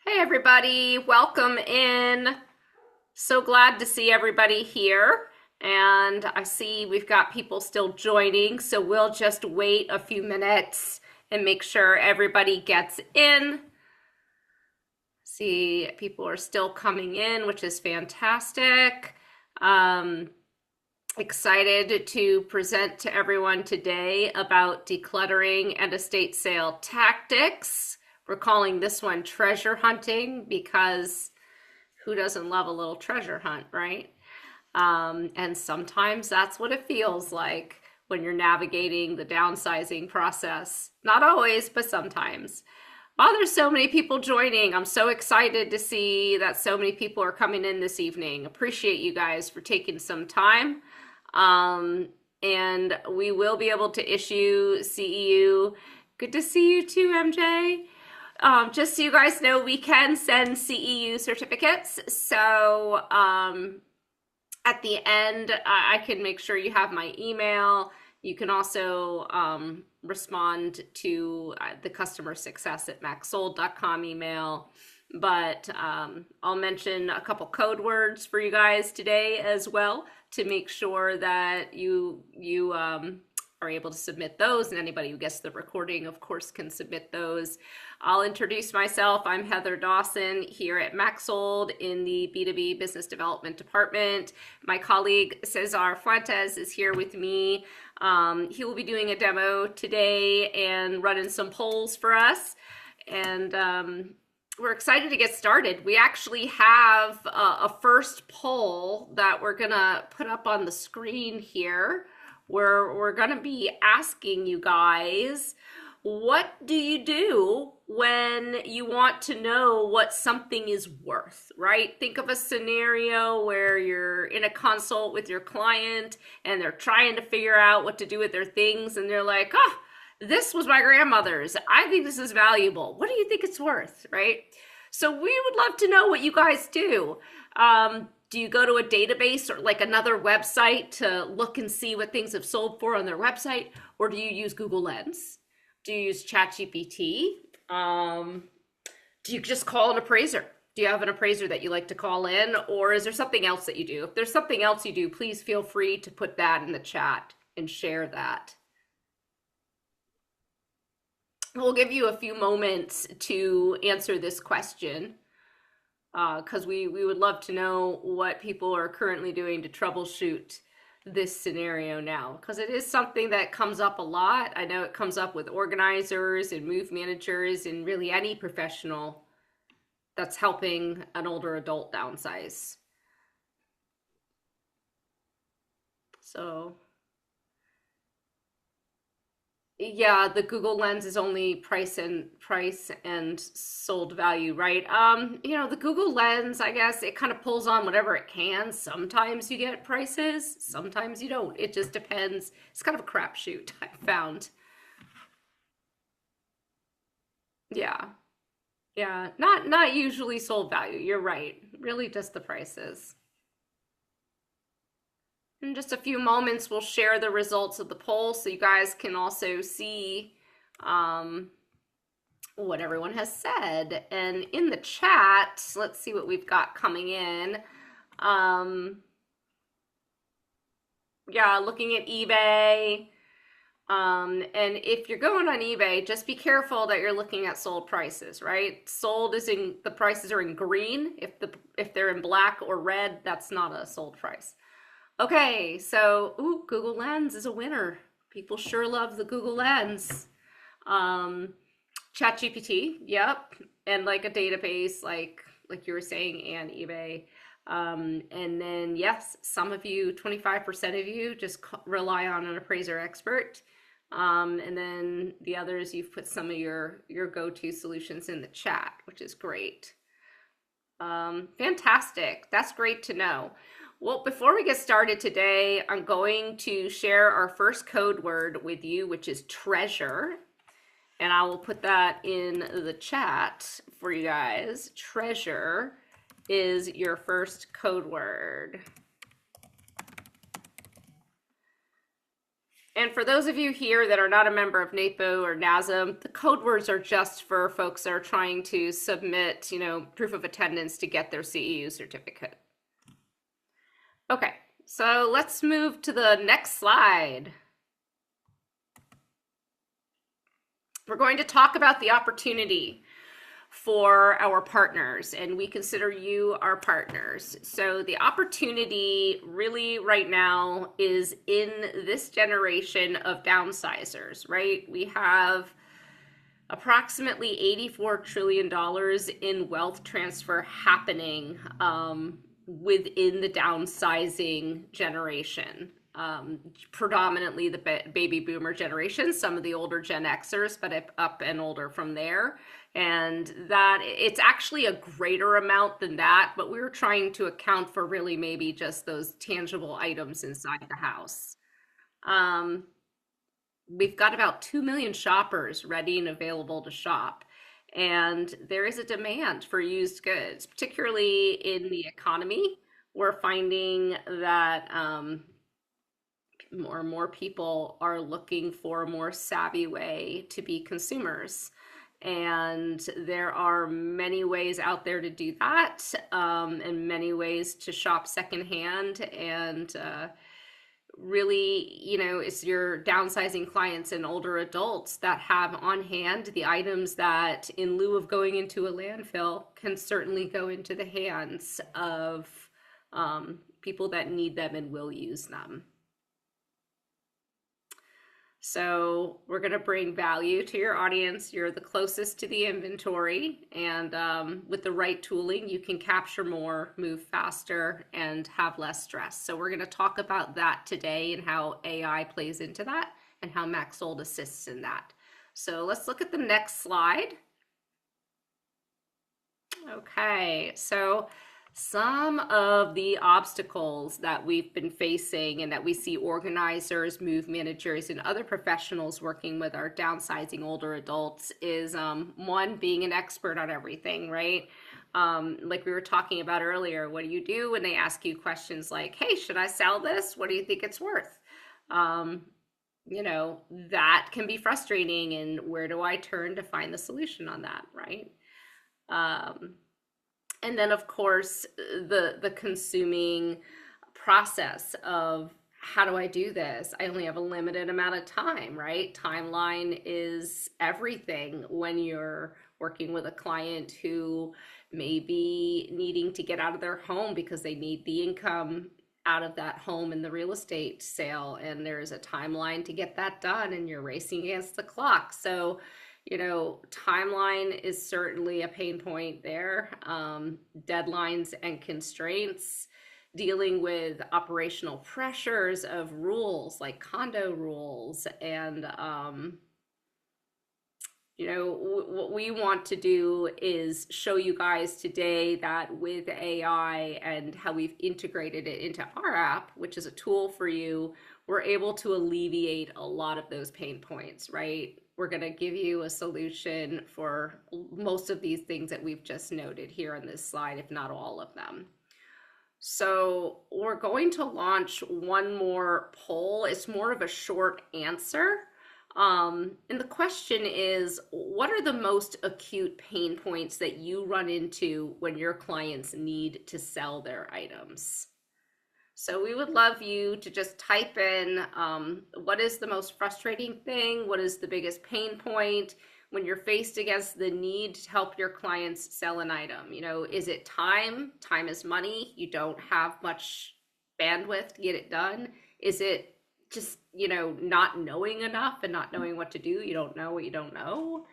Hey everybody, welcome in. So glad to see everybody here. And I see we've got people still joining, so we'll just wait a few minutes and make sure everybody gets in. See, people are still coming in, which is fantastic. Um, Excited to present to everyone today about decluttering and estate sale tactics. We're calling this one treasure hunting because who doesn't love a little treasure hunt, right? And sometimes that's what it feels like when you're navigating the downsizing process. Not always, but sometimes. Oh, there's so many people joining. I'm so excited to see that so many people are coming in this evening. Appreciate you guys for taking some time. Um, and we will be able to issue CEU. Good to see you too, MJ. Just so you guys know, we can send CEU certificates. So at the end, I can make sure you have my email. You can also respond to the customer success at maxsold.com email. But I'll mention a couple code words for you guys today as well to make sure that you are able to submit those, and anybody who gets the recording, of course, can submit those. I'll introduce myself. I'm Heather Dawson here at Maxsold in the B2B Business Development Department. My colleague Cesar Fuentes is here with me. He will be doing a demo today and running some polls for us. And we're excited to get started. We actually have a first poll that we're gonna put up on the screen here, where we're gonna be asking you guys, what do you do when you want to know what something is worth, right? Think of a scenario where you're in a consult with your client and they're trying to figure out what to do with their things, and they're like, oh, this was my grandmother's. I think this is valuable. What do you think it's worth, right? So we would love to know what you guys do. Do you go to a database or like another website to look and see what things have sold for on their website? Or do you use Google Lens? Do you use ChatGPT? Do you just call an appraiser? Do you have an appraiser that you like to call in? Or is there something else that you do? If there's something else you do, please feel free to put that in the chat and share that. We'll give you a few moments to answer this question because we would love to know what people are currently doing to troubleshoot this scenario now, because it is something that comes up a lot. I know it comes up with organizers and move managers and really any professional that's helping an older adult downsize. So yeah, the Google Lens is only price and sold value, right? The Google Lens, I guess it kind of pulls on whatever it can. Sometimes you get prices, sometimes you don't. It just depends. It's kind of a crapshoot, I found. Yeah. Yeah, not usually sold value. You're right. Really just the prices. In just a few moments, we'll share the results of the poll so you guys can also see what everyone has said. And in the chat, let's see what we've got coming in. Yeah, looking at eBay. And if you're going on eBay, just be careful that you're looking at sold prices, right? Sold is in, the prices are in green. If they're in black or red, that's not a sold price. Okay, so Google Lens is a winner. People sure love the Google Lens. ChatGPT, yep, and like a database, like you were saying, and eBay. And then yes, some of you, 25% of you, just rely on an appraiser expert. And then the others, you've put some of your go-to solutions in the chat, which is great. Fantastic. That's great to know. Well, before we get started today, I'm going to share our first code word with you, which is treasure. And I will put that in the chat for you guys. Treasure is your first code word. And for those of you here that are not a member of NAPO or NASM, the code words are just for folks that are trying to submit, proof of attendance to get their CEU certificate. Okay, so let's move to the next slide. We're going to talk about the opportunity for our partners, and we consider you our partners. So the opportunity really right now is in this generation of downsizers, right? We have approximately $84 trillion in wealth transfer happening within the downsizing generation. Predominantly the baby boomer generation, some of the older Gen Xers, but up and older from there. And that it's actually a greater amount than that, but we were trying to account for really maybe just those tangible items inside the house. We've got about 2 million shoppers ready and available to shop. And there is a demand for used goods, particularly in the economy. We're finding that more and more people are looking for a more savvy way to be consumers. And there are many ways out there to do that, and many ways to shop secondhand. And really, it's your downsizing clients and older adults that have on hand the items that, in lieu of going into a landfill, can certainly go into the hands of people that need them and will use them. So we're going to bring value to your audience. You're the closest to the inventory, and with the right tooling, you can capture more, move faster, and have less stress. So we're going to talk about that today and how AI plays into that and how Maxold assists in that. So let's look at the next slide. Okay, so some of the obstacles that we've been facing and that we see organizers, move managers, and other professionals working with our downsizing older adults is one, being an expert on everything, right? Like we were talking about earlier, what do you do when they ask you questions like, hey, should I sell this? What do you think it's worth? That can be frustrating, and where do I turn to find the solution on that, right? And then, of course, the consuming process of how do I do this? I only have a limited amount of time, right? Timeline is everything when you're working with a client who may be needing to get out of their home because they need the income out of that home in the real estate sale, and there's a timeline to get that done, and you're racing against the clock. So timeline is certainly a pain point there. Deadlines and constraints, dealing with operational pressures of rules like condo rules. And, what we want to do is show you guys today that with AI and how we've integrated it into our app, which is a tool for you, we're able to alleviate a lot of those pain points, right? We're going to give you a solution for most of these things that we've just noted here on this slide, if not all of them. So we're going to launch one more poll. It's more of a short answer. And the question is, what are the most acute pain points that you run into when your clients need to sell their items? So we would love you to just type in what is the most frustrating thing? What is the biggest pain point when you're faced against the need to help your clients sell an item? Is it time? Time is money. You don't have much bandwidth to get it done. Is it just, not knowing enough and not knowing what to do? You don't know what you don't know.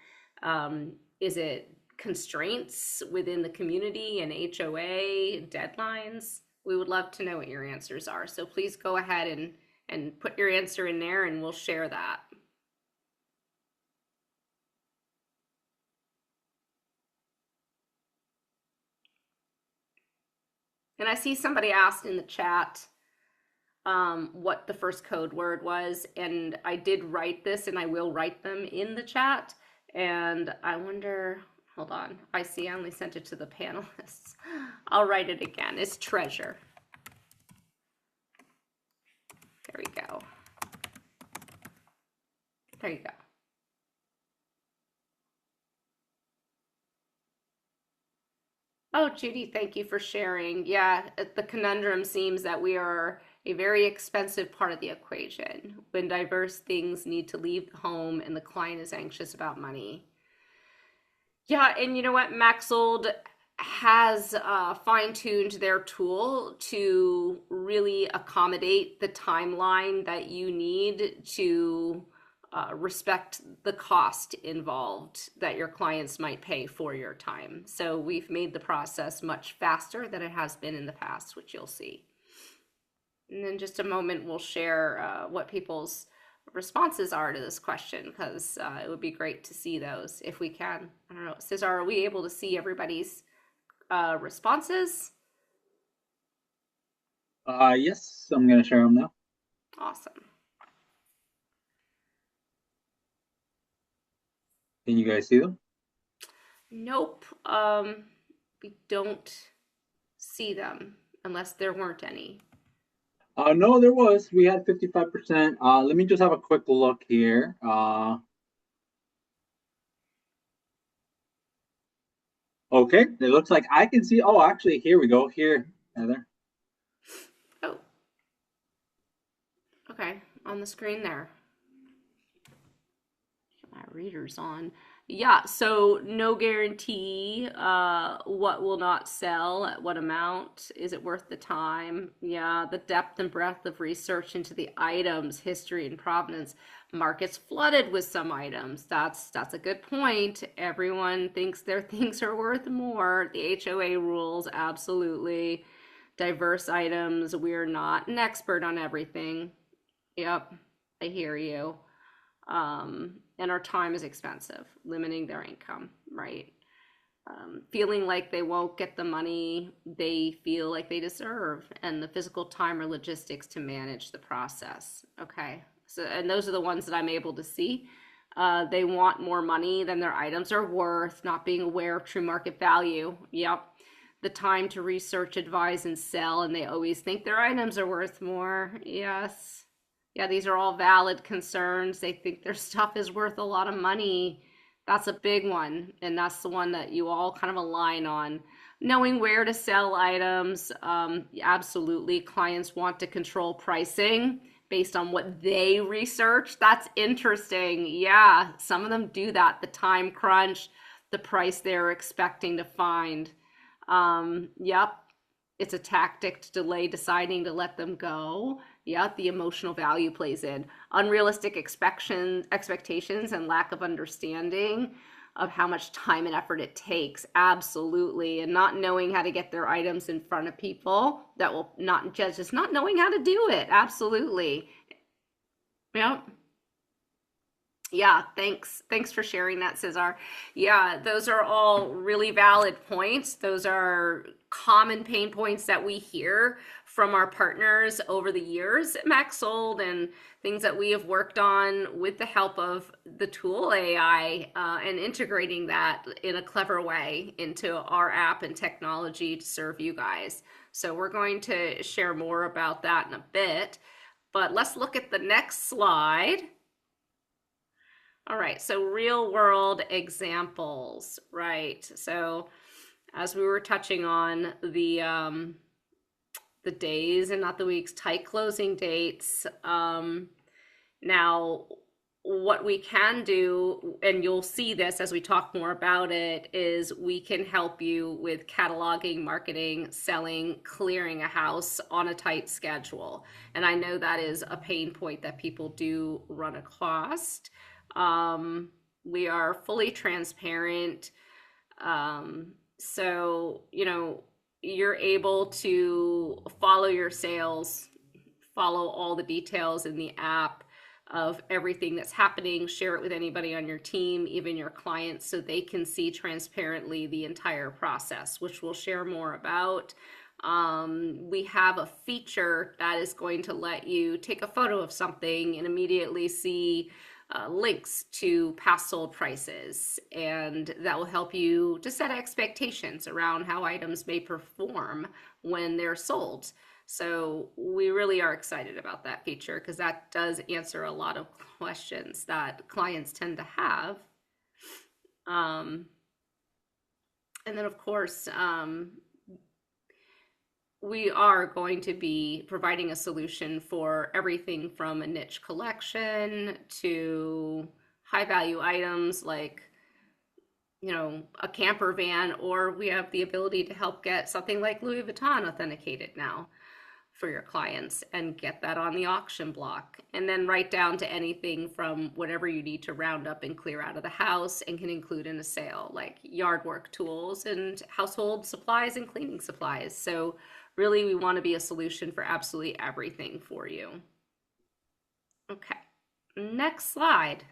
Is it constraints within the community and HOA deadlines? We would love to know what your answers are. So please go ahead and put your answer in there, and we'll share that. And I see somebody asked in the chat what the first code word was, and I did write this, and I will write them in the chat. And I wonder, hold on, I see I only sent it to the panelists. I'll write it again. It's treasure. There we go. There you go. Oh, Judy, thank you for sharing. Yeah, the conundrum seems that we are a very expensive part of the equation when diverse things need to leave the home and the client is anxious about money. Yeah, and you know what? Maxold has fine-tuned their tool to really accommodate the timeline that you need to respect the cost involved that your clients might pay for your time. So we've made the process much faster than it has been in the past, which you'll see. And in just a moment, we'll share what people's responses are to this question because it would be great to see those if we can. I don't know, Cesar, are we able to see everybody's responses? Yes, I'm gonna share them now. Awesome. Can you guys see them? Nope. We don't see them unless there weren't any. No, there was. We had 55%. Let me just have a quick look here. Okay, it looks like I can see. Oh, actually, here we go. Here, Heather. Oh, okay. On the screen there. Get my readers on. Yeah, so no guarantee what will not sell at what amount. Is it worth the time? Yeah, the depth and breadth of research into the items, history and provenance. Markets flooded with some items. That's a good point. Everyone thinks their things are worth more. The HOA rules, absolutely. Diverse items. We're not an expert on everything. Yep, I hear you. And our time is expensive, limiting their income, right? Feeling like they won't get the money they feel like they deserve, and the physical time or logistics to manage the process. Okay, so and those are the ones that I'm able to see. They want more money than their items are worth, not being aware of true market value. Yep. The time to research, advise, and sell, and they always think their items are worth more. Yes. Yeah, these are all valid concerns. They think their stuff is worth a lot of money. That's a big one. And that's the one that you all kind of align on. Knowing where to sell items, absolutely. Clients want to control pricing based on what they research. That's interesting. Yeah, some of them do that. The time crunch, the price they're expecting to find. Yep, it's a tactic to delay deciding to let them go. Yeah, the emotional value plays in. Unrealistic expectations and lack of understanding of how much time and effort it takes. Absolutely. And not knowing how to get their items in front of people that will not judge, just not knowing how to do it. Absolutely. Yeah. Yeah, thanks. Thanks for sharing that, Cesar. Yeah, those are all really valid points. Those are common pain points that we hear from our partners over the years at MaxSold and things that we have worked on with the help of the tool AI and integrating that in a clever way into our app and technology to serve you guys. So we're going to share more about that in a bit. But let's look at the next slide. All right, so real world examples, right? So as we were touching on the days and not the weeks, tight closing dates. Now, what we can do, and you'll see this as we talk more about it, is we can help you with cataloging, marketing, selling, clearing a house on a tight schedule. And I know that is a pain point that people do run across. We are fully transparent. So, you know, you're able to follow your sales, follow all the details in the app of everything that's happening, share it with anybody on your team, even your clients, so they can see transparently the entire process, which we'll share more about. We have a feature that is going to let you take a photo of something and immediately see links to past sold prices, and that will help you to set expectations around how items may perform when they're sold. So we really are excited about that feature because that does answer a lot of questions that clients tend to have. Um, and then, of course, we are going to be providing a solution for everything from a niche collection to high value items like, a camper van, or we have the ability to help get something like Louis Vuitton authenticated now for your clients and get that on the auction block. And then right down to anything from whatever you need to round up and clear out of the house and can include in a sale, like yard work tools and household supplies and cleaning supplies. So really, we want to be a solution for absolutely everything for you. Okay, next slide.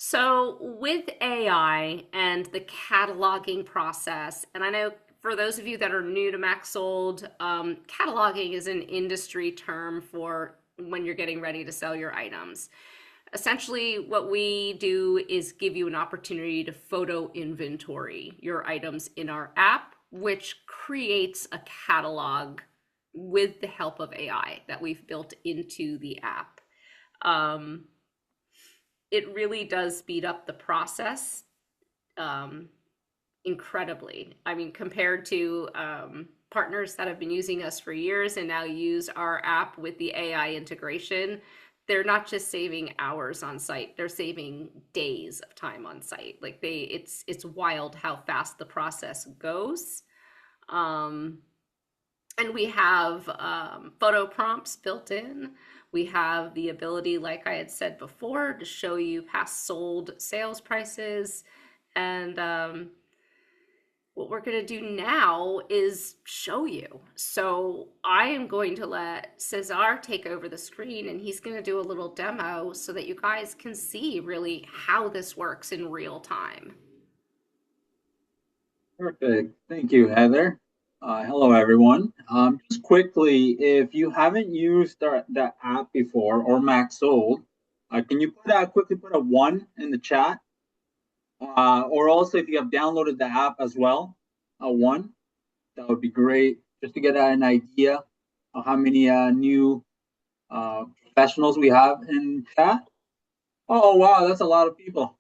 So, with AI and the cataloging process, and I know for those of you that are new to Maxsold, cataloging is an industry term for when you're getting ready to sell your items. Essentially, what we do is give you an opportunity to photo inventory your items in our app, which creates a catalog with the help of AI that we've built into the app. Um, it really does speed up the process um, incredibly. I mean, compared to partners that have been using us for years and now use our app with the AI integration, they're not just saving hours on site; they're saving days of time on site. Like it's wild how fast the process goes. Um, and we have photo prompts built in. We have the ability, like I had said before, to show you past sold sales prices. And what we're going to do now is show you. So I am going to let Cesar take over the screen and he's going to do a little demo so that you guys can see really how this works in real time. Perfect. Thank you, Heather. Hello, everyone. Just quickly, if you haven't used the app before or Max Sold, can you quickly put a one in the chat? Or also, if you have downloaded the app as well, a one, that would be great. Just to get an idea of how many new professionals we have in chat. Oh, wow, that's a lot of people.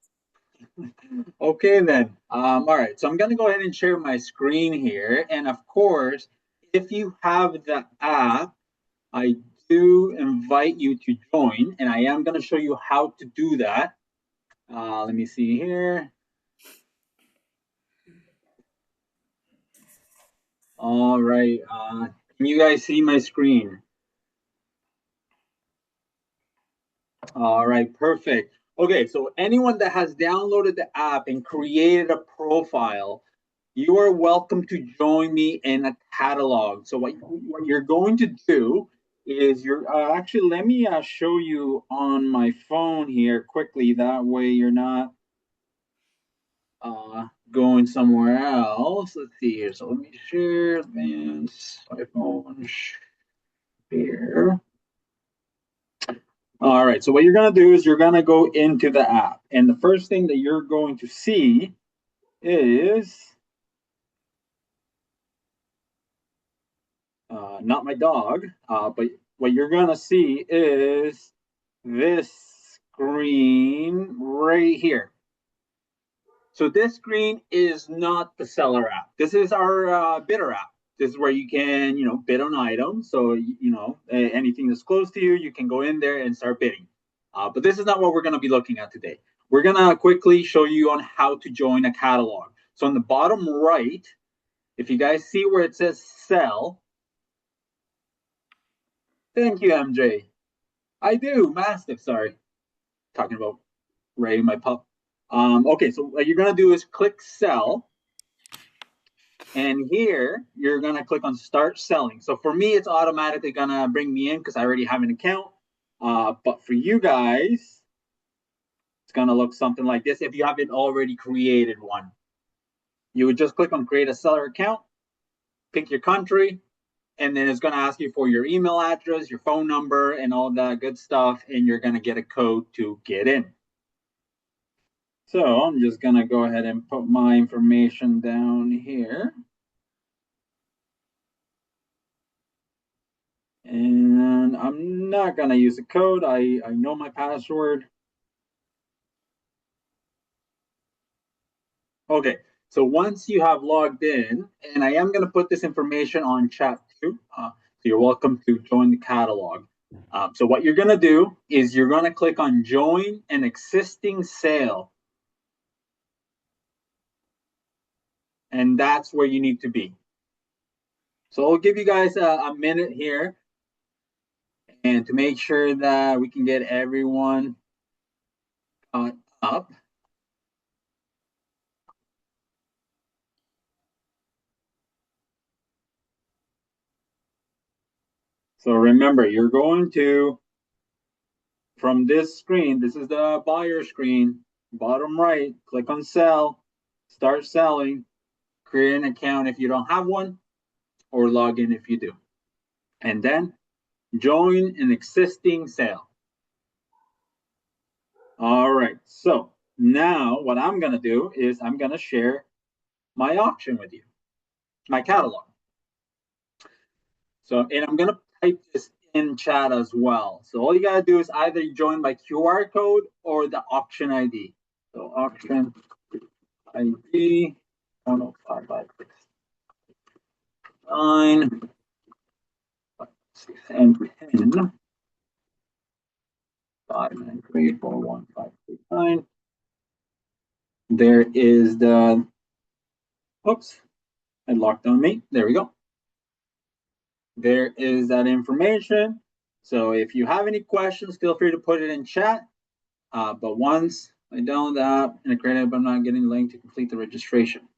Okay, then. All right, so I'm going to go ahead and share my screen here. And of course, if you have the app, I do invite you to join, and I am going to show you how to do that. Let me see here. All right. Can you guys see my screen? All right, perfect. Okay, so anyone that has downloaded the app and created a profile, you are welcome to join me in a catalog. So what you're going to do is you're actually, let me show you on my phone here quickly. That way you're not going somewhere else. Let's see here. So let me share advanced iPhone share. All right, so what you're going to do is you're going to go into the app. And the first thing that you're going to see is not my dog, but what you're going to see is this screen right here. So this screen is not the seller app. This is our bidder app. This is where you can, bid on items. So, anything that's close to you, you can go in there and start bidding. But this is not what we're going to be looking at today. We're going to quickly show you on how to join a catalog. So on the bottom right, if you guys see where it says sell, thank you, MJ. I do, Mastiff, sorry. Talking about Ray, my pup. Okay, so what you're going to do is click sell. And here, you're going to click on start selling. So for me, it's automatically going to bring me in because I already have an account. But for you guys, it's going to look something like this if you haven't already created one. You would just click on create a seller account, pick your country, and then it's going to ask you for your email address, your phone number, and all that good stuff. And you're going to get a code to get in. So I'm just gonna go ahead and put my information down here. And I'm not gonna use a code. I know my password. Okay, so once you have logged in, and I am gonna put this information on chat too, so you're welcome to join the catalog. So what you're gonna do is you're gonna click on join an existing sale, and that's where you need to be. So I'll give you guys a minute here, and to make sure that we can get everyone up. So remember, you're going to, from this screen, this is the buyer screen, bottom right, click on sell, start selling, create an account if you don't have one, or log in if you do. And then join an existing sale. All right, so now what I'm gonna do is I'm gonna share my auction with you, my catalog. So, and I'm gonna type this in chat as well. So all you gotta do is either join by QR code or the auction ID. So auction ID 10556 and pin 593415539. There is the, oops, it locked on me. There we go. There is that information. So if you have any questions, feel free to put it in chat. But once I download the app and I create it, but I'm not getting the link to complete the registration.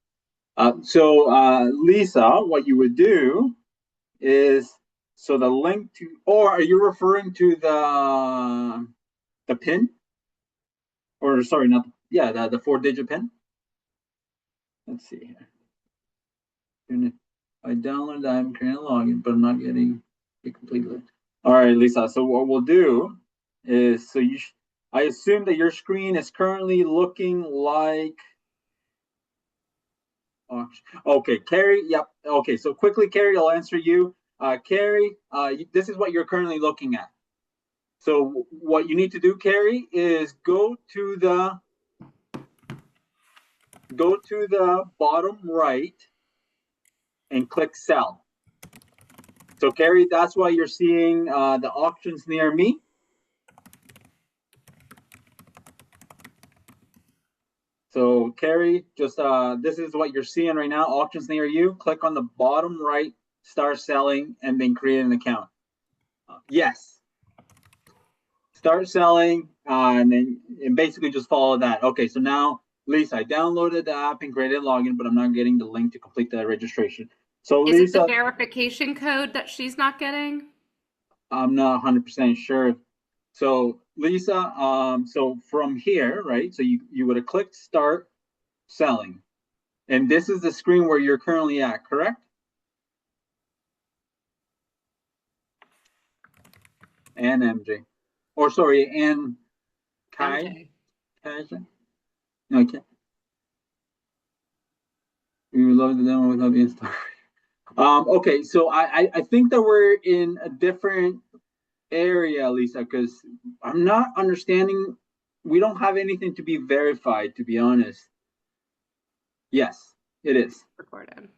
Lisa, what you would do is, so the link to, or are you referring to the pin? Or sorry, not, yeah, the 4-digit pin? Let's see here. I downloaded that, I'm creating a login, but I'm not getting it completely. All right, Lisa. So what we'll do is, so I assume that your screen is currently looking like, okay, Carrie. Yep. Okay, so quickly, Carrie, I'll answer you. Carrie, this is what you're currently looking at. So what you need to do, Carrie, is go to the bottom right and click sell. So Carrie, that's why you're seeing the auctions near me. So Carrie, just this is what you're seeing right now, auctions near you. Click on the bottom right, start selling, and then create an account. Yes. Start selling, and basically just follow that. Okay, so now, Lisa, I downloaded the app and created a login, but I'm not getting the link to complete the registration. So Is it the Lisa, verification code that she's not getting? I'm not 100% sure. So Lisa, so from here, right? So you would have clicked start selling, and this is the screen where you're currently at, correct? And MJ, or sorry, and Kai, MJ. Kaja. Okay, we would love the demo without being started. Okay, so I think that we're in a different area, Lisa, because I'm not understanding. We don't have anything to be verified, to be honest. Yes, it is. Recorded.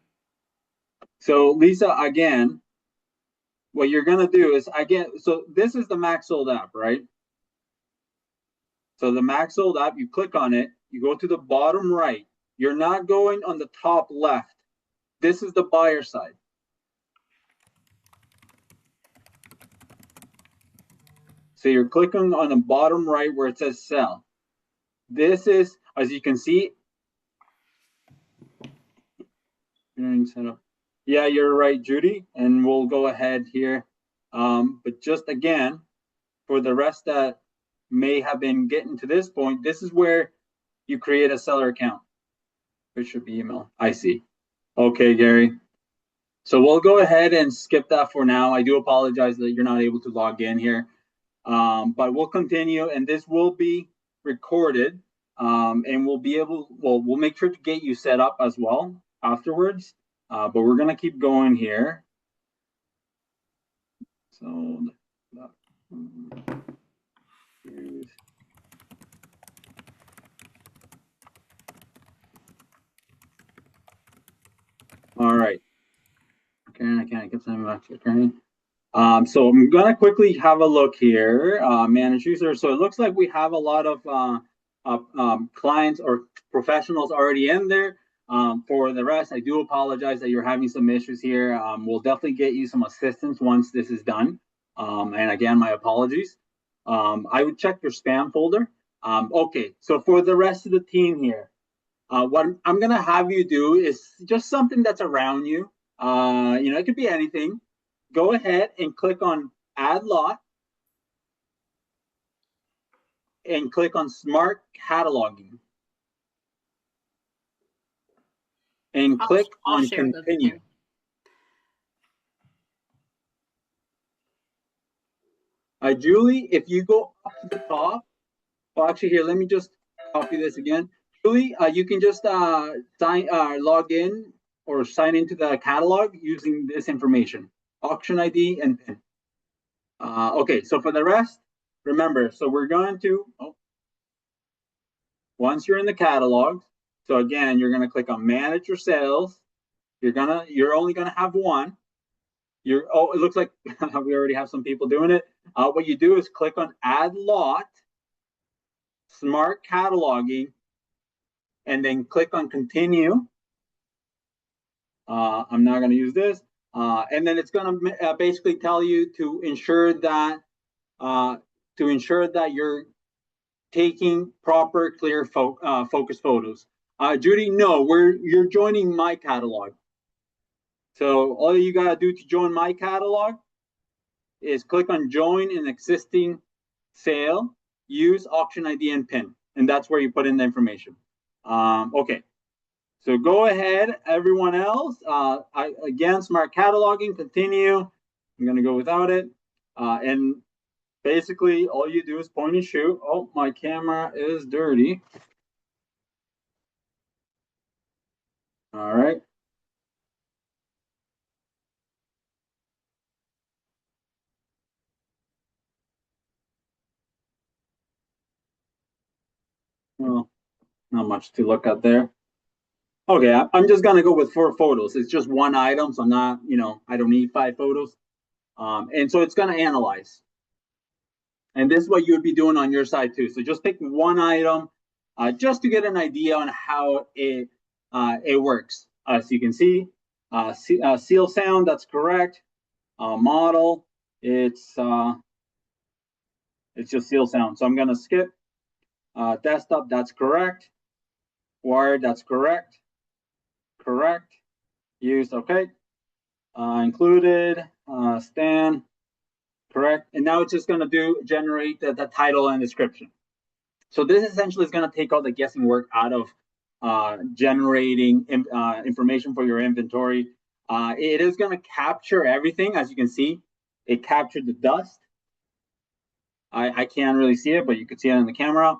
So Lisa, again, what you're gonna do is again. So this is the Max Sold app, right? So the Max Sold app, you click on it, you go to the bottom right. You're not going on the top left. This is the buyer side. So you're clicking on the bottom right where it says sell. This is, as you can see, setup. Yeah, you're right, Judy. And we'll go ahead here. But just again, for the rest that may have been getting to this point, this is where you create a seller account. It should be email. I see. Okay, Gary. So we'll go ahead and skip that for now. I do apologize that you're not able to log in here. But we'll continue, and this will be recorded. and we'll make sure to get you set up as well afterwards. But we're gonna keep going here. So, all right. Okay, I can't get something back to okay. So I'm gonna quickly have a look here, manage users. So it looks like we have a lot of clients or professionals already in there. For the rest, I do apologize that you're having some issues here. We'll definitely get you some assistance once this is done. And again, my apologies. I would check your spam folder. Okay, so for the rest of the team here, what I'm gonna have you do is just something that's around you. It could be anything. Go ahead and click on Add Lot and click on Smart Cataloging and click I'll on share the Continue. pin. Julie, if you go up to the top, well, actually, here, let me just copy this again. Julie, you can just log in or sign into the catalog using this information, auction ID and PIN. Okay, so for the rest, remember, so we're going to, once you're in the catalog, so again, you're gonna click on manage your sales. You're only gonna have one. It looks like we already have some people doing it. What you do is click on add lot, smart cataloging, and then click on continue. I'm not gonna use this. And then it's gonna basically tell you to ensure that you're taking proper, clear, focus photos. Judy, no, you're joining my catalog. So all you gotta do to join my catalog is click on join an existing sale, use auction ID and PIN, and that's where you put in the information. Okay, so go ahead, everyone else. Again, smart cataloging, continue. I'm gonna go without it. And basically all you do is point and shoot. Oh, my camera is dirty. All right. Well, not much to look at there. Okay, I'm just gonna go with 4 photos. It's just one item, so I'm not, I don't need 5 photos. And so it's gonna analyze. And this is what you would be doing on your side too. So just pick one item, just to get an idea on how it works. As you can see, seal sound, that's correct. Model, it's just seal sound. So I'm gonna skip. Desktop, that's correct. Wired, that's correct. Correct. Used, okay. Included, Stan, correct. And now it's just going to generate the title and description. So this essentially is going to take all the guessing work out of generating information for your inventory. It is going to capture everything. As you can see, it captured the dust. I can't really see it, but you can see it on the camera.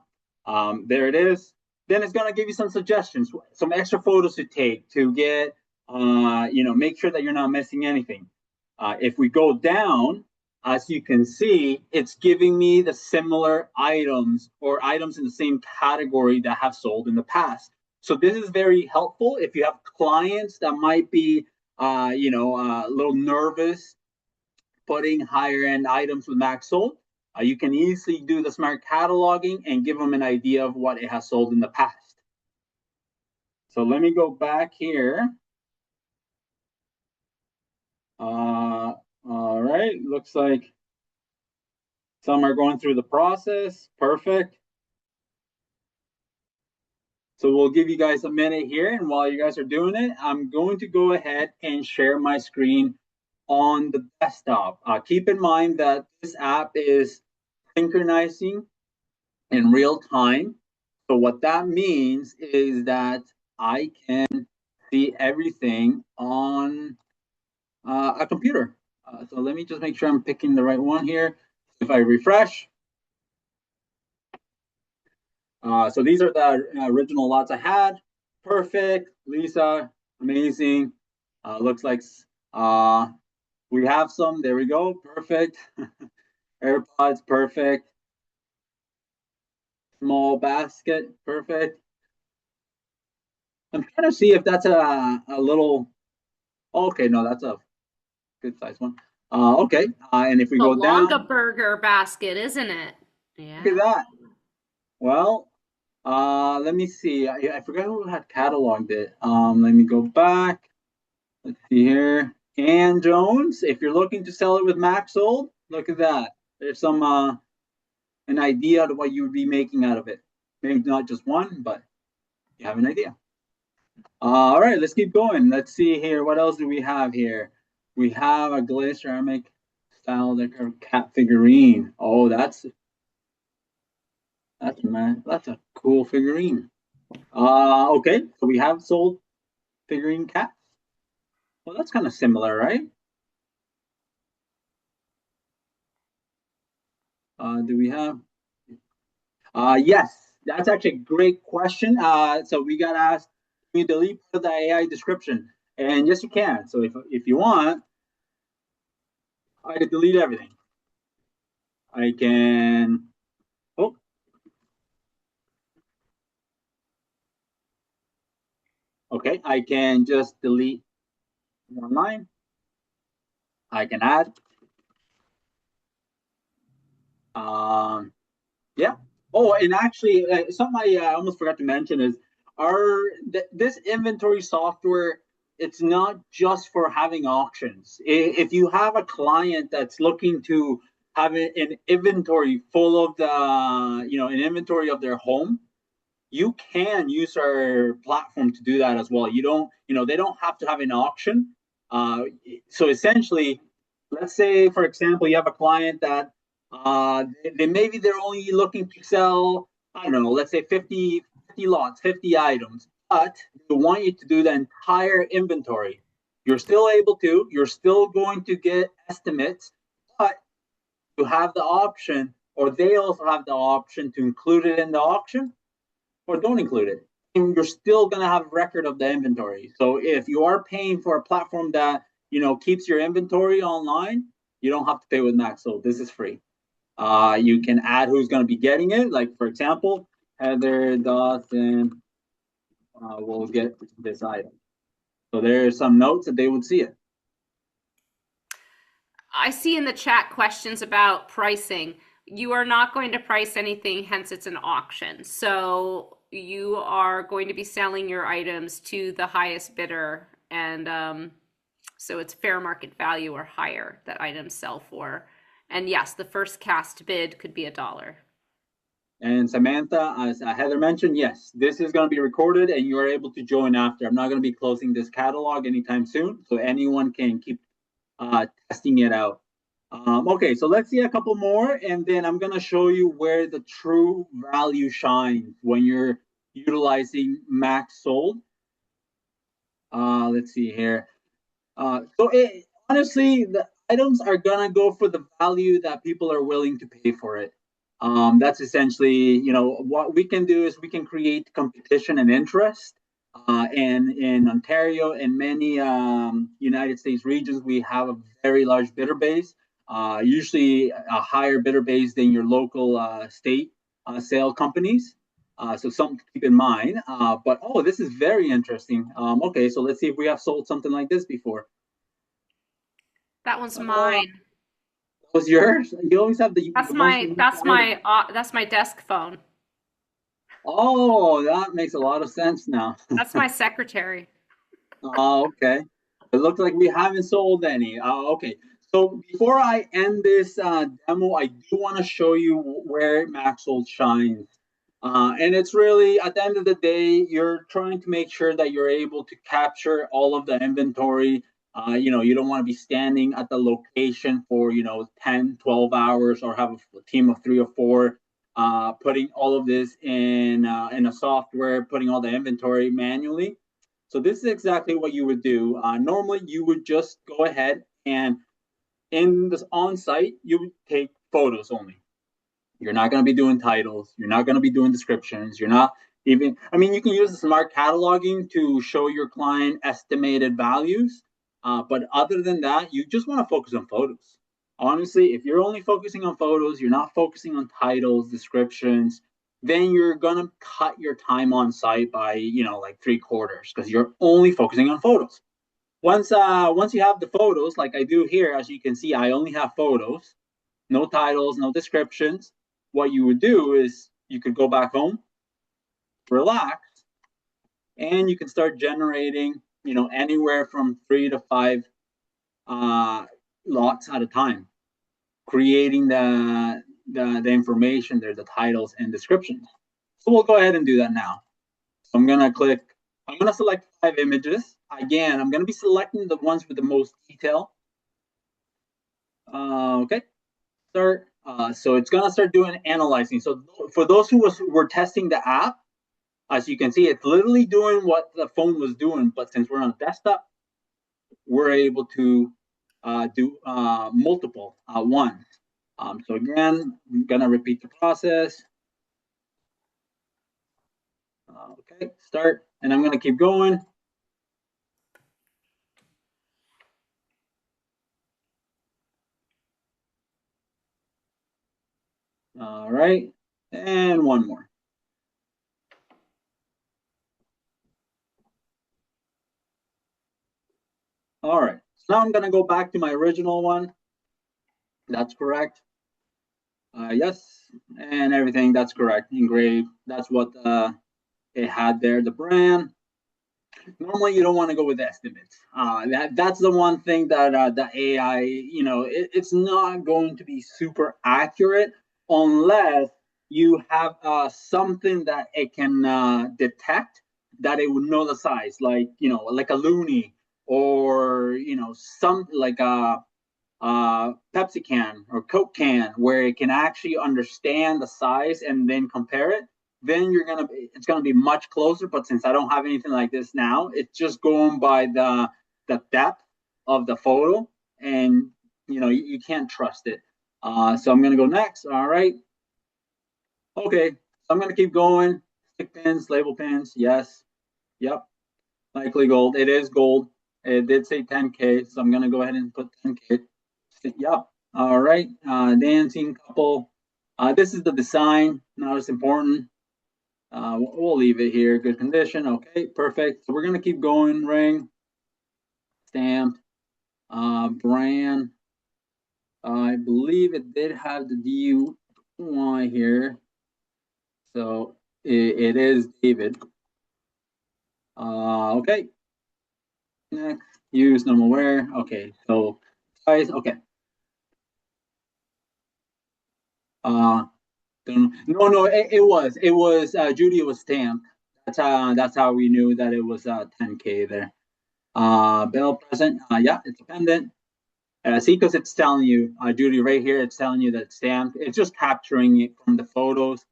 There it is. Then it's going to give you some suggestions, some extra photos to take to get, make sure that you're not missing anything. If we go down, as you can see, it's giving me the similar items or items in the same category that have sold in the past. So this is very helpful if you have clients that might be, a little nervous putting higher end items with max sold. You can easily do the smart cataloging and give them an idea of what it has sold in the past. So let me go back here. All right, looks like some are going through the process. Perfect. So we'll give you guys a minute here, and while you guys are doing it, I'm going to go ahead and share my screen on the desktop. Keep in mind that this app is synchronizing in real time. So what that means is that I can see everything on a computer. So let me just make sure I'm picking the right one here. If I refresh, So these are the original lots I had. Perfect. Lisa, amazing. Looks like uh, we have some. There we go. Perfect. AirPods, perfect. Small basket, perfect. I'm trying to see if that's a little. Okay, no, that's a good size one. Okay, and if we The go down, Longaberger basket, isn't it? look at Yeah. that. Well, let me see. I forgot who had cataloged it. Let me go back. Let's see here. Ann Jones, if you're looking to sell it with Max sold, look at that. There's some an idea of what you would be making out of it. Maybe not just one, but you have an idea. All right, let's keep going. Let's see here. What else do we have here? We have a glaze ceramic style cat figurine. Oh, that's a cool figurine. Okay, so we have sold figurine cats. Well, that's kind of similar, right? Do we have? Yes, that's actually a great question. So we got asked, can you delete part of the AI description? And yes, you can. So if you want, I can delete everything. I can. Oh, okay. I can just delete one line. I can add. Um, yeah. Oh, and actually, something I almost forgot to mention is our this inventory software. It's not just for having auctions. If you have a client that's looking to have an inventory full of an inventory of their home, you can use our platform to do that as well. They don't have to have an auction. Uh, so essentially, let's say, for example, you have a client that maybe they're only looking to sell, I don't know, let's say 50 lots, 50 items, but they want you to do the entire inventory. You're still going to get estimates, but you have the option, or they also have the option to include it in the auction or don't include it. And you're still going to have a record of the inventory. So if you are paying for a platform that keeps your inventory online, you don't have to pay with Max. So this is free. You can add who's going to be getting it. Like for example, Heather Dawson will get this item. So there's some notes that they would see it. I see in the chat questions about pricing. You are not going to price anything, hence it's an auction. So you are going to be selling your items to the highest bidder, and so it's fair market value or higher that items sell for. And yes, the first cast bid could be $1. And Samantha, as Heather mentioned, yes, this is going to be recorded and you are able to join after. I'm not going to be closing this catalog anytime soon, so anyone can keep testing it out. Okay, so let's see a couple more, and then I'm going to show you where the true value shines when you're utilizing Max Sold. Let's see here. Honestly, the items are gonna go for the value that people are willing to pay for it. That's essentially, what we can do is we can create competition and interest. And in Ontario and many United States regions, we have a very large bidder base, usually a higher bidder base than your local state sale companies. So something to keep in mind. But oh, this is very interesting. Okay, so let's see if we have sold something like this before. That one's Uh, mine. was yours? You always have the most unique item. That's my desk phone. Oh, that makes a lot of sense now. That's my secretary. Oh, okay. It looks like we haven't sold any. Okay. So before I end this demo, I do want to show you where Maxwell shines. And it's really, at the end of the day, you're trying to make sure that you're able to capture all of the inventory. You don't want to be standing at the location for, 10, 12 hours or have a team of 3 or 4 putting all of this in a software, putting all the inventory manually. So this is exactly what you would do. Normally, you would just go ahead and in this on-site, you would take photos only. You're not going to be doing titles. You're not going to be doing descriptions. You're not even, I mean, you can use the smart cataloging to show your client estimated values. But other than that, you just want to focus on photos. Honestly, if you're only focusing on photos, you're not focusing on titles, descriptions, then you're going to cut your time on site by, like three-quarters because you're only focusing on photos. Once you have the photos, like I do here, as you can see, I only have photos, no titles, no descriptions. What you would do is you could go back home, relax, and you can start generating, anywhere from 3 to 5 uh, lots at a time, creating the information there, the titles and descriptions. So we'll go ahead and do that now. So I'm gonna select 5 images. Again, I'm gonna be selecting the ones with the most detail. Okay, start. So it's gonna start doing analyzing. So for those who were testing the app, as you can see, it's literally doing what the phone was doing, but since we're on a desktop, we're able to do multiple ones. So again, I'm gonna repeat the process. Okay, start, and I'm gonna keep going. All right, and one more. All right, so now I'm gonna go back to my original one. That's correct. Yes, and everything, that's correct. Engraved, that's what it had there, the brand. Normally, you don't want to go with estimates. That's the one thing that the AI, it's not going to be super accurate unless you have something that it can detect that it would know the size, like like a loonie or some like a Pepsi can or Coke can, where it can actually understand the size and then compare it, then it's gonna be much closer. But since I don't have anything like this now, it's just going by the depth of the photo, and you can't trust it. So I'm gonna go next. All right. Okay. So I'm gonna keep going. Stick pins, label pins. Yes. Yep. Likely gold. It is gold. It did say 10K, so I'm gonna go ahead and put 10K. Yep. All right. Dancing couple. This is the design, not as important. We'll leave it here. Good condition. Okay, perfect. So we're gonna keep going. Ring, stamped, brand. I believe it did have the DUI here, so it is David. Okay. Next, use normal wear. Okay, so size. Okay. Uh, no, it was Judy was stamped. That's how we knew that it was 10K there. Bell present. Yeah, it's a pendant. See, because it's telling you, Judy, right here, it's telling you that it's stamped. It's just capturing it from the photos,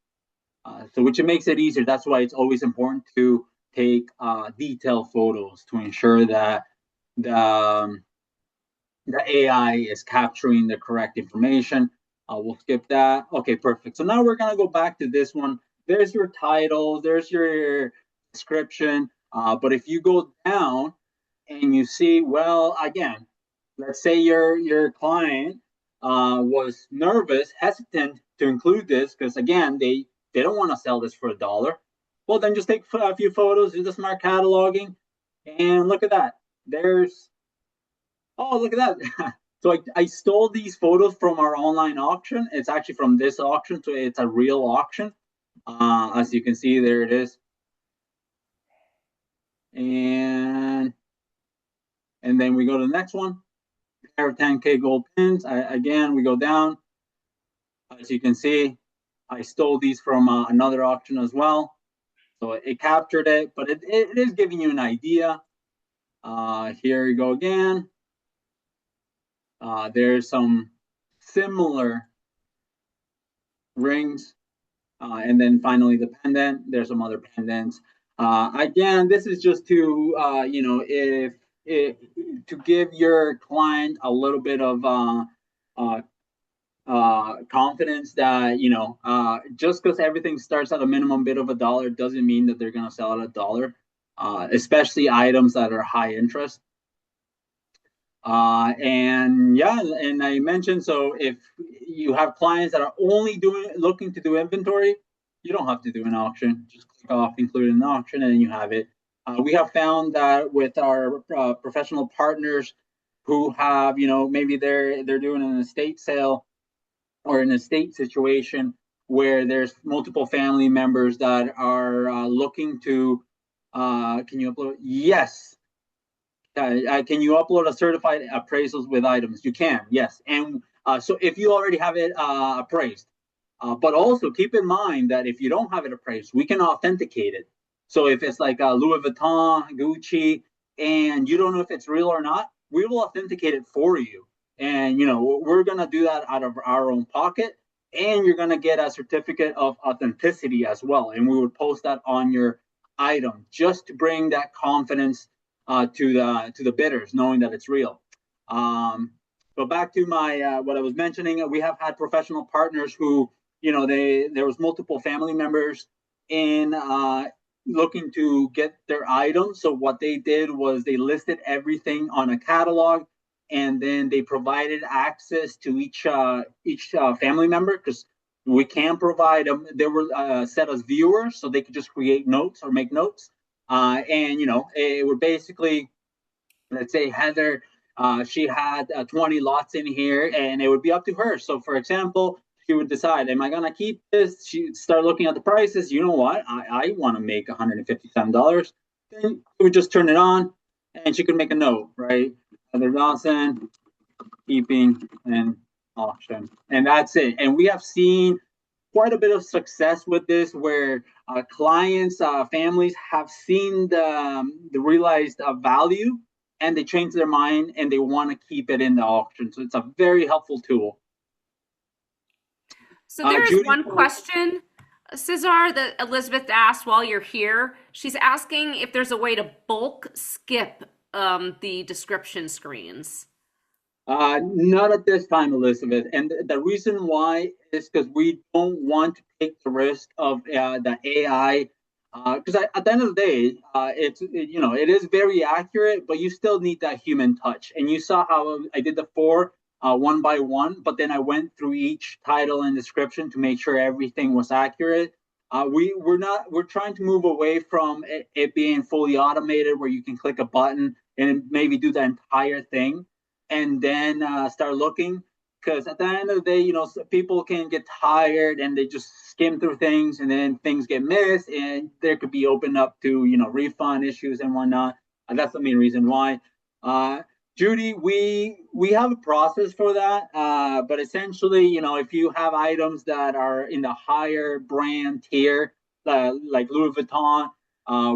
so which it makes it easier. That's why it's always important to take detailed photos to ensure that the um, the AI is capturing the correct information. We'll skip that. Okay, perfect. So now we're gonna go back to this one. There's your title. There's your description. But if you go down and you see, well, again, let's say your client was nervous, hesitant to include this because again they don't want to sell this for $1. Well, then just take a few photos, do the smart cataloging, and look at that. Look at that. So I stole these photos from our online auction. It's actually from this auction, so it's a real auction. As you can see, there it is. And then we go to the next one. Pair of 10K gold pins. Again, we go down. As you can see, I stole these from another auction as well. So it captured it, but it is giving you an idea. Here you go again. There's some similar rings. And then finally the pendant. There's some other pendants. Again, this is just to, if to give your client a little bit of confidence that just because everything starts at a minimum bid of a dollar doesn't mean that they're going to sell at a dollar, especially items that are high interest. And yeah, and I mentioned, so if you have clients that are only looking to do inventory, you don't have to do an auction. Just click off include an auction, and then you have it. We have found that with our professional partners who have, maybe they're doing an estate sale or an estate situation where there's multiple family members that are looking to. Can you upload? Yes, can you upload a certified appraisals with items? You can, yes. And so if you already have it appraised, but also keep in mind that if you don't have it appraised, we can authenticate it. So if it's like Louis Vuitton, Gucci, and you don't know if it's real or not, we will authenticate it for you. And we're gonna do that out of our own pocket, and you're gonna get a certificate of authenticity as well. And we would post that on your item just to bring that confidence to the bidders, knowing that it's real. But back to my what I was mentioning, we have had professional partners who, there was multiple family members in looking to get their items. So what they did was they listed everything on a catalog, and then they provided access to each family member because we can provide them. They were set as viewers, so they could just create notes or make notes. And it would basically, let's say Heather, she had 20 lots in here, and it would be up to her. So, for example, she would decide, am I going to keep this? She'd start looking at the prices. You know what? I want to make $157. Then she would just turn it on, and she could make a note, right? Heather Dawson, keeping and auction. And that's it. And we have seen quite a bit of success with this where clients, families have seen the realized value, and they change their mind and they want to keep it in the auction. So it's a very helpful tool. So there is Judy, one question, Cesar, that Elizabeth asked while you're here. She's asking if there's a way to bulk skip the description screens. not at this time, Elizabeth. And the reason why is because we don't want to take the risk of the AI. Because at the end of the day, it is very accurate, but you still need that human touch. And you saw how I did the four one by one, but then I went through each title and description to make sure everything was accurate. We're trying to move away from it being fully automated, where you can click a button and maybe do the entire thing and then start looking. Because at the end of the day, people can get tired and they just skim through things, and then things get missed, and there could be open up to refund issues and whatnot. And that's the main reason why. Uh, Judy, we have a process for that, but essentially, if you have items that are in the higher brand tier, like Louis Vuitton,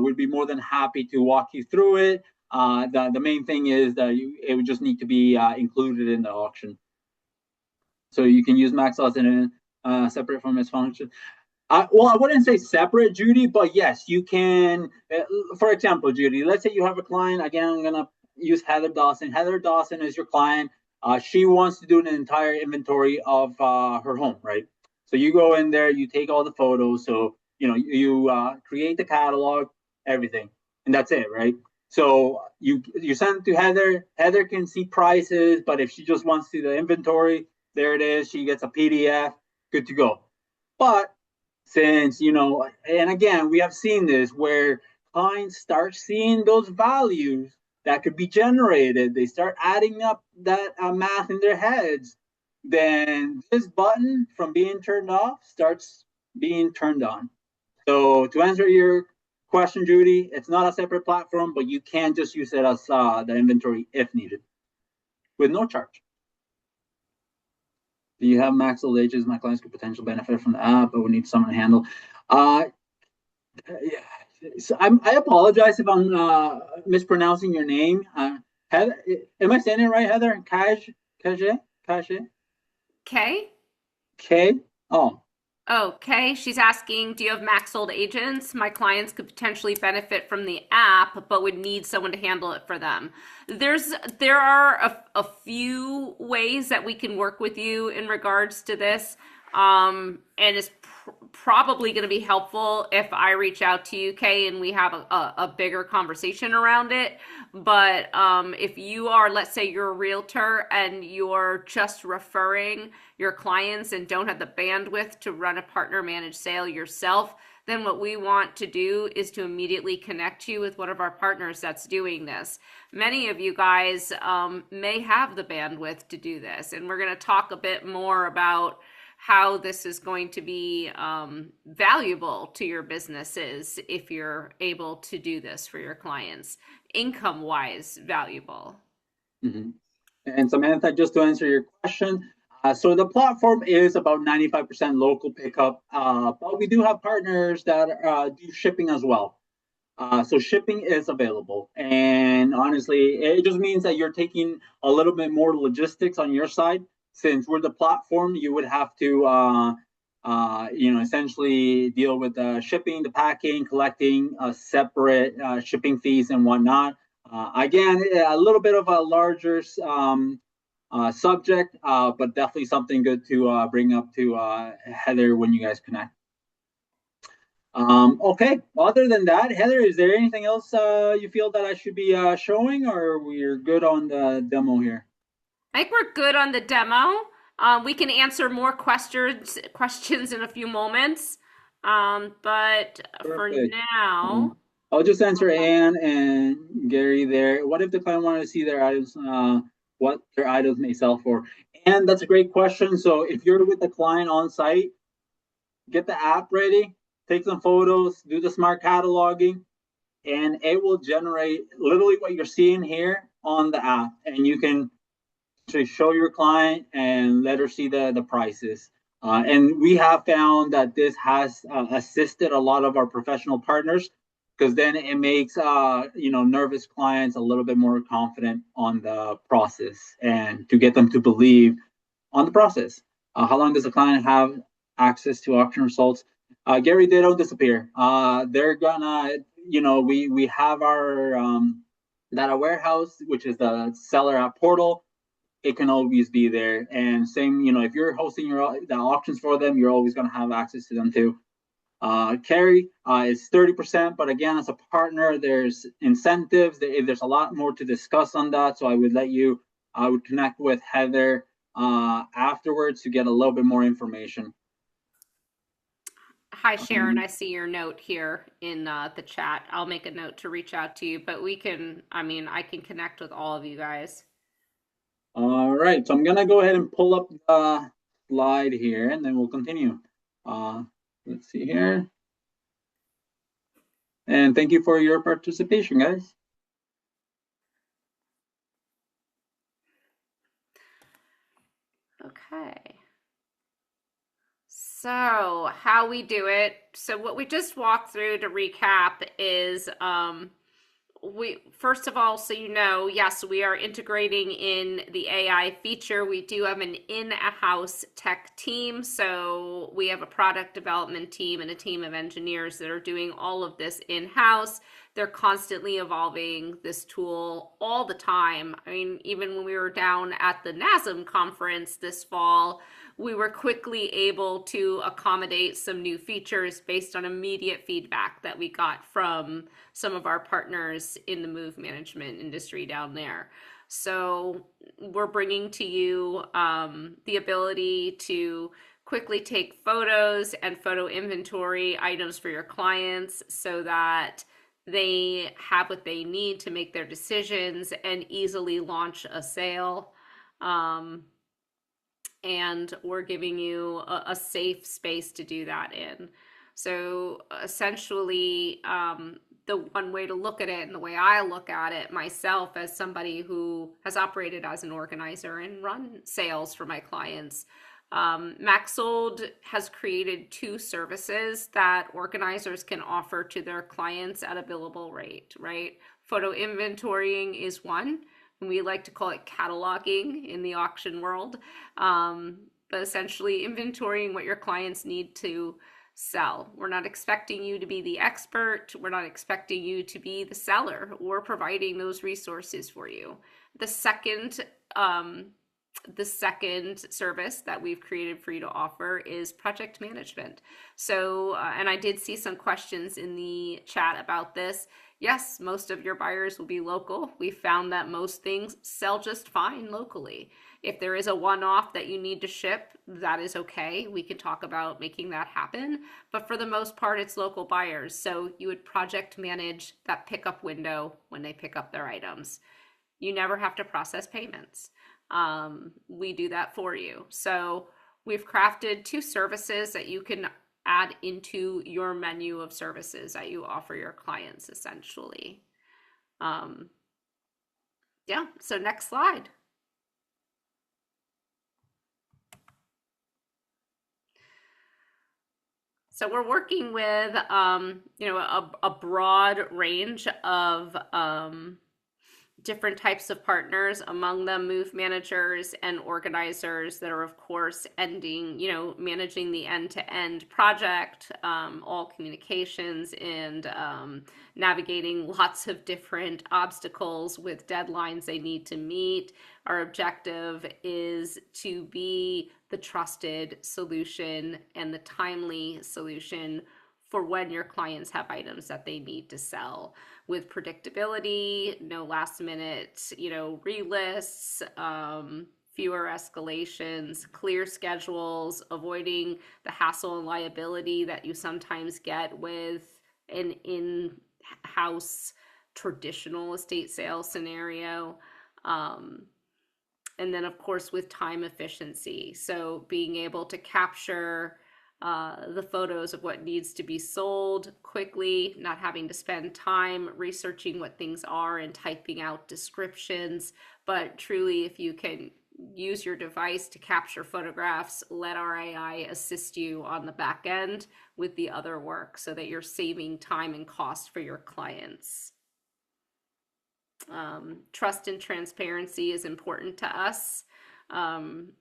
we'd be more than happy to walk you through it. The main thing is that it would just need to be included in the auction. So you can use max loss in separate from its function. Well, I wouldn't say separate, Judy, but yes, you can. For example, Judy, let's say you have a client. Again, I'm gonna use Heather Dawson. Heather Dawson is your client. She wants to do an entire inventory of her home, right? So you go in there, you take all the photos. So you create the catalog, everything, and that's it, right? So you send it to Heather. Heather can see prices, but if she just wants to see the inventory, there it is. She gets a PDF, good to go. But since and again, we have seen this where clients start seeing those values that could be generated, they start adding up that math in their heads, then this button from being turned off starts being turned on. So to answer your question, Judy, it's not a separate platform, but you can just use it as the inventory if needed with no charge. Do you have max old ages? My clients could potentially benefit from the app, but we need someone to handle. Uh, yeah. So I apologize if I'm mispronouncing your name. Heather, am I saying it right, Heather? Kaj, Kaj, Okay. K. Oh. Okay, she's asking, do you have max sold agents? My clients could potentially benefit from the app, but would need someone to handle it for them. There are a few ways that we can work with you in regards to this. And it's probably going to be helpful if I reach out to you, Kay, and we have a bigger conversation around it. But if you are, let's say you're a realtor and you're just referring your clients and don't have the bandwidth to run a partner managed sale yourself, then what we want to do is to immediately connect you with one of our partners that's doing this. Many of you guys may have the bandwidth to do this, and we're going to talk a bit more about how this is going to be valuable to your businesses if you're able to do this for your clients, income wise valuable. Mhm. And Samantha, just to answer your question, so the platform is about 95% local pickup, but we do have partners that do shipping as well. So shipping is available, and honestly, it just means that you're taking a little bit more logistics on your side. Since we're the platform, you would have to, essentially deal with the shipping, the packing, collecting separate shipping fees and whatnot. Again, a little bit of a larger subject, but definitely something good to bring up to Heather when you guys connect. Okay. Other than that, Heather, is there anything else you feel that I should be showing, or we're good on the demo here? I think we're good on the demo. We can answer more questions in a few moments. But for Perfect. now, I'll just answer Anne and Gary there. What if the client wanted to see their items, what their items may sell for? And that's a great question. So if you're with the client on site, get the app ready, take some photos, do the smart cataloging, and it will generate literally what you're seeing here on the app. And you can to show your client and let her see the prices. And we have found that this has assisted a lot of our professional partners because then it makes nervous clients a little bit more confident on the process and to get them to believe on the process. How long does the client have access to auction results? Gary, they don't disappear. They're gonna, we have our data warehouse, which is the seller app portal. It can always be there. And same, if you're hosting the auctions for them, you're always going to have access to them too. Carry is 30%, but again, as a partner, there's incentives. There's a lot more to discuss on that. So I would connect with Heather afterwards to get a little bit more information. hi Sharon, Um, I see your note here in the chat. I'll make a note to reach out to you, but I can connect with all of you guys. all right, so I'm going to go ahead and pull up the slide here and then we'll continue. Uh, let's see here. And thank you for your participation, guys. Okay. So, how we do it. So, what we just walked through to recap is we first of all, so you know, yes, we are integrating in the AI feature. We do have an in-house tech team, so we have a product development team and a team of engineers that are doing all of this in-house. They're constantly evolving this tool all the time. I mean, even when we were down at the NASM conference this fall, we were quickly able to accommodate some new features based on immediate feedback that we got from some of our partners in the move management industry down there. So we're bringing to you the ability to quickly take photos and photo inventory items for your clients so that they have what they need to make their decisions and easily launch a sale. Um, and we're giving you a safe space to do that in. So essentially, the one way to look at it and the way I look at it myself as somebody who has operated as an organizer and run sales for my clients, Maxold has created two services that organizers can offer to their clients at a billable rate, right? Photo inventorying is one, and we like to call it cataloging in the auction world. but essentially inventorying what your clients need to sell. We're not expecting you to be the expert. We're not expecting you to be the seller. We're providing those resources for you. The second um, the second service that we've created for you to offer is project management. So, and I did see some questions in the chat about this. Yes, most of your buyers will be local. We found that most things sell just fine locally. If there is a one-off that you need to ship, that is okay. We can talk about making that happen. But for the most part, it's local buyers. So you would project manage that pickup window when they pick up their items. You never have to process payments. We do that for you. So we've crafted two services that you can add into your menu of services that you offer your clients essentially. Yeah, so next slide. So we're working with, a broad range of different types of partners, among them move managers and organizers that are of course managing the end-to-end project, all communications, and navigating lots of different obstacles with deadlines they need to meet. Our objective is to be the trusted solution and the timely solution for when your clients have items that they need to sell, with predictability, no last minute, relists, fewer escalations, clear schedules, avoiding the hassle and liability that you sometimes get with an in-house traditional estate sale scenario. And then of course with time efficiency. So being able to capture the photos of what needs to be sold quickly, not having to spend time researching what things are and typing out descriptions, but truly if you can use your device to capture photographs, let our AI assist you on the back end with the other work so that you're saving time and cost for your clients. Trust and transparency is important to us. And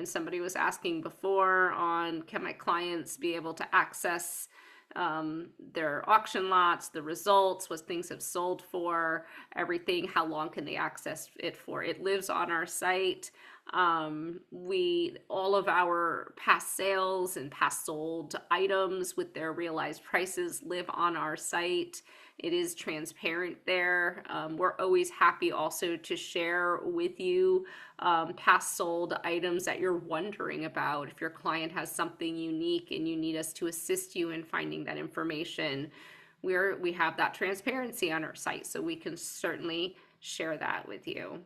somebody was asking before on, can my clients be able to access their auction lots, the results, what things have sold for, everything, how long can they access it for? It lives on our site. All of our past sales and past sold items with their realized prices live on our site. It is transparent there. We're always happy also to share with you past sold items that you're wondering about. If your client has something unique and you need us to assist you in finding that information, we have that transparency on our site, so we can certainly share that with you.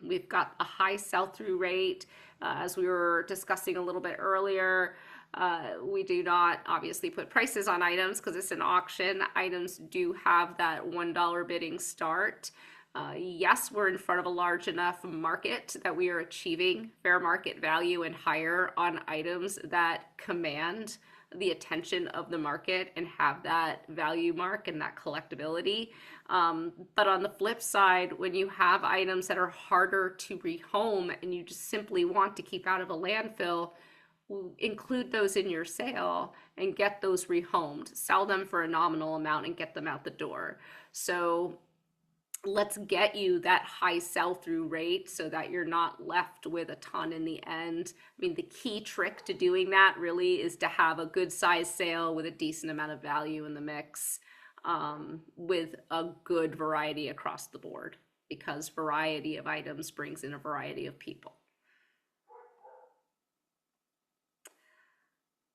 We've got a high sell-through rate. As we were discussing a little bit earlier, we do not obviously put prices on items because it's an auction. Items do have that $1 bidding start. Yes, we're in front of a large enough market that we are achieving fair market value and higher on items that command the attention of the market and have that value mark and that collectability. But on the flip side, when you have items that are harder to rehome and you just simply want to keep out of a landfill, include those in your sale and get those rehomed, sell them for a nominal amount and get them out the door. So let's get you that high sell-through rate so that you're not left with a ton in the end. I mean, the key trick to doing that really is to have a good size sale with a decent amount of value in the mix, with a good variety across the board, because variety of items brings in a variety of people.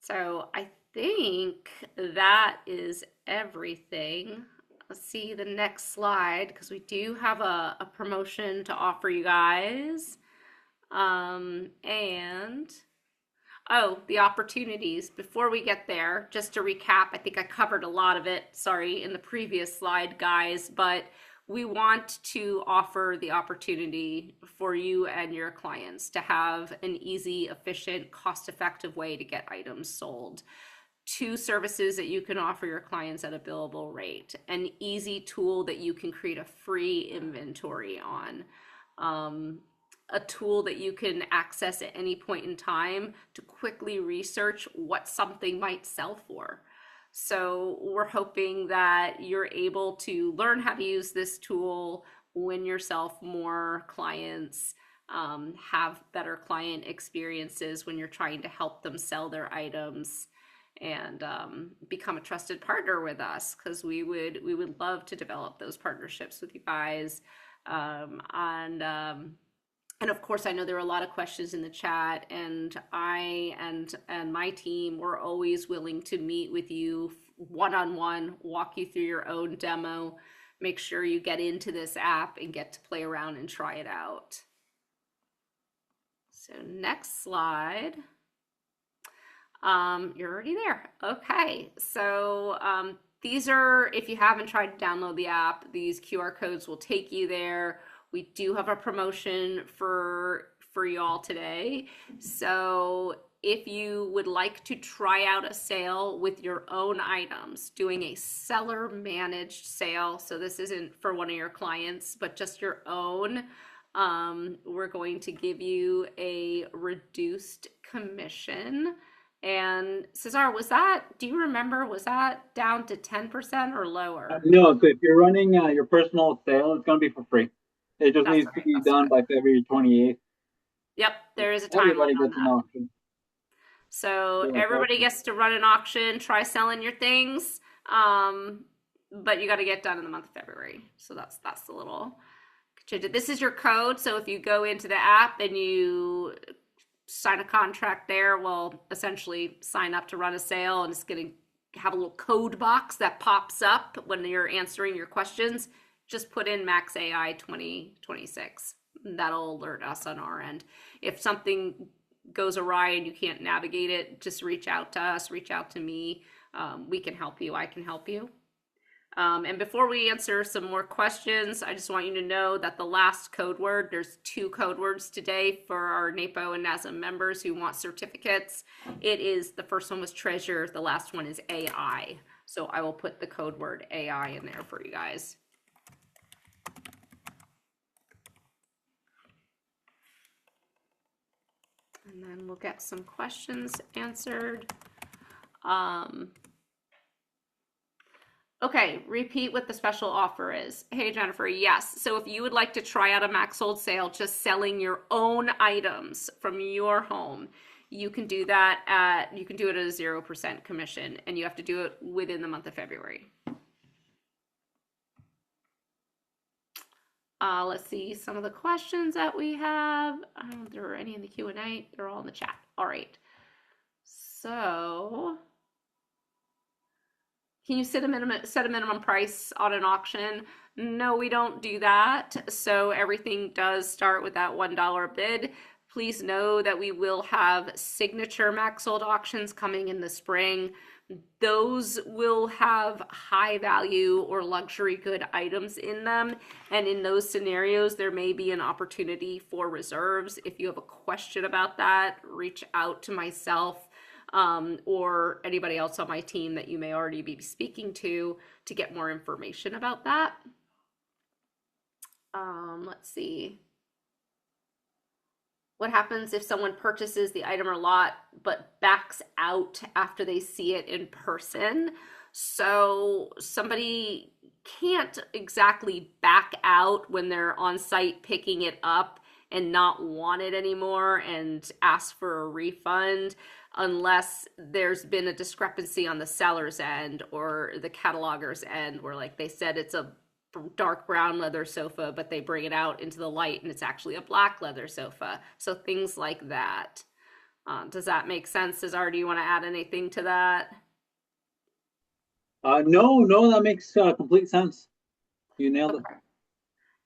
So I think that is everything. Let's see the next slide, because we do have a promotion to offer you guys. The opportunities. Before we get there, just to recap, I think I covered a lot of it, sorry, in the previous slide, guys, but we want to offer the opportunity for you and your clients to have an easy, efficient, cost-effective way to get items sold. Two services that you can offer your clients at a billable rate, an easy tool that you can create a free inventory on, a tool that you can access at any point in time to quickly research what something might sell for. So we're hoping that you're able to learn how to use this tool, win yourself more clients, have better client experiences when you're trying to help them sell their items, and become a trusted partner with us, because we would love to develop those partnerships with you guys. And of course, I know there are a lot of questions in the chat, and I and my team, we're always willing to meet with you one on one, walk you through your own demo, make sure you get into this app and get to play around and try it out. So next slide. You're already there. Okay, so these are, if you haven't tried to download the app, these QR codes will take you there. We do have a promotion for y'all today. So if you would like to try out a sale with your own items, doing a seller managed sale, so this isn't for one of your clients, but just your own, we're going to give you a reduced commission. And Cesar, do you remember, was that down to 10% or lower? No, so if you're running your personal sale, it's going to be for free. It just That's needs to right. be That's done right. by February 28th. Yep, there is a timeline Everybody on gets an that. option. So So that's everybody awesome. gets to run an auction, try selling your things, um, but you got to get done in the month of February. So that's the little. This is your code. So if you go into the app and you sign a contract there, we'll essentially sign up to run a sale, and it's going to have a little code box that pops up when you're answering your questions. Just put in Max AI 2026. That'll alert us on our end. If something goes awry and you can't navigate it, just reach out to us, reach out to me. We can help you. I can help you. And before we answer some more questions, I just want you to know that the last code word, there's 2 code words today for our NAPO and NASM members who want certificates. The first one was treasure, the last one is AI. So I will put the code word AI in there for you guys. And then we'll get some questions answered. Okay, repeat what the special offer is. Hey, Jennifer, yes. So if you would like to try out a max sold sale, just selling your own items from your home, you can do that you can do it at a 0% commission, and you have to do it within the month of February. Let's see some of the questions that we have. I don't know if there are any in the Q&A. They're all in the chat. All right. So can you set a minimum price on an auction? No, we don't do that. So everything does start with that $1 bid. Please know that we will have signature max sold auctions coming in the spring. Those will have high value or luxury good items in them. And in those scenarios, there may be an opportunity for reserves. If you have a question about that, reach out to myself or anybody else on my team that you may already be speaking to get more information about that. Let's see. What happens if someone purchases the item or lot but backs out after they see it in person? So somebody can't exactly back out when they're on site picking it up and not want it anymore and ask for a refund, unless there's been a discrepancy on the seller's end or the cataloger's end, where like they said it's a dark brown leather sofa, but they bring it out into the light and it's actually a black leather sofa. So things like that. Does that make sense, Cesar? Do you want to add anything to that? No, that makes complete sense. You nailed it. Okay.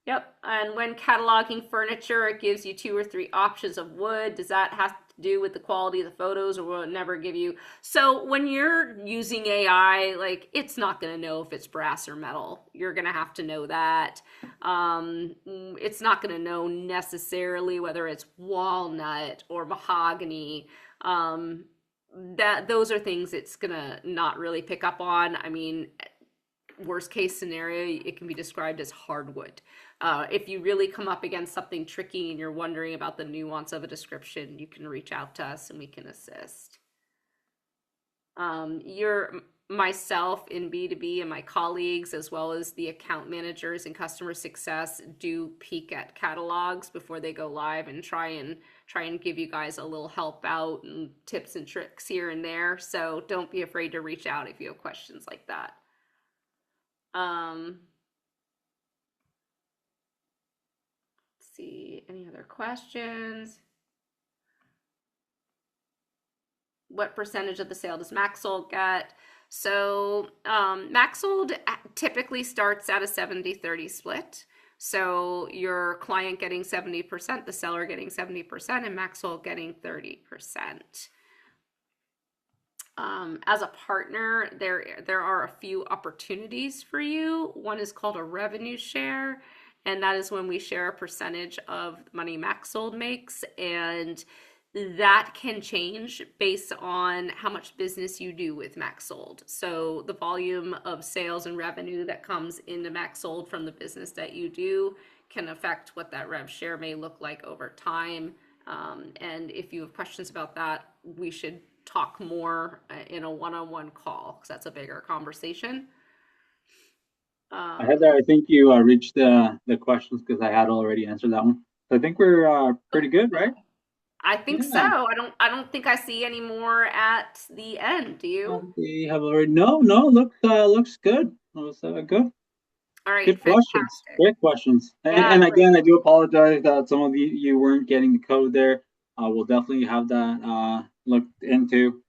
Yep. And when cataloging furniture, it gives you 2 or 3 options of wood. Does that have to do with the quality of the photos, or will it never give you? So when you're using AI, like, it's not going to know if it's brass or metal. You're going to have to know that. It's not going to know necessarily whether it's walnut or mahogany. Those are things it's going to not really pick up on. I mean, worst case scenario, it can be described as hardwood. If you really come up against something tricky and you're wondering about the nuance of a description, you can reach out to us and we can assist. You're myself in B2B and my colleagues, as well as the account managers and customer success, do peek at catalogs before they go live and try and give you guys a little help out and tips and tricks here and there. So don't be afraid to reach out if you have questions like that. Let's see, any other questions? What percentage of the sale does Maxsold get? So Maxsold typically starts at a 70-30 split. So your client getting 70%, the seller getting 70%, and Maxsold getting 30%. As a partner, there are a few opportunities for you. One is called a revenue share, and that is when we share a percentage of money Maxsold makes, and that can change based on how much business you do with Maxsold. So the volume of sales and revenue that comes into Maxsold from the business that you do can affect what that rev share may look like over time. And if you have questions about that, we should talk more in a one-on-one call because that's a bigger conversation. Heather, I think you reached the questions because I had already answered that one. So I think we're pretty good, right? I think so. Yeah. I don't think I see any more at the end. Do you? We have already. No, no. Looks good. Looks good. All right, Good questions. fantastic. Great questions. Yeah, And great. again, I do apologize that some of you weren't getting the code there. We'll definitely have that looked into.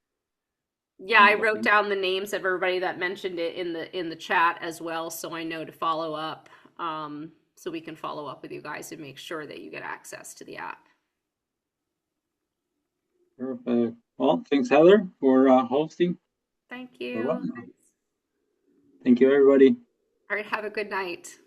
Yeah, I wrote down the names of everybody that mentioned it in the chat as well, so I know to follow up. So we can follow up with you guys and make sure that you get access to the app. Perfect. Well, thanks, Heather, for hosting. Thank For you. what? Thank you, everybody. All right, have a good night.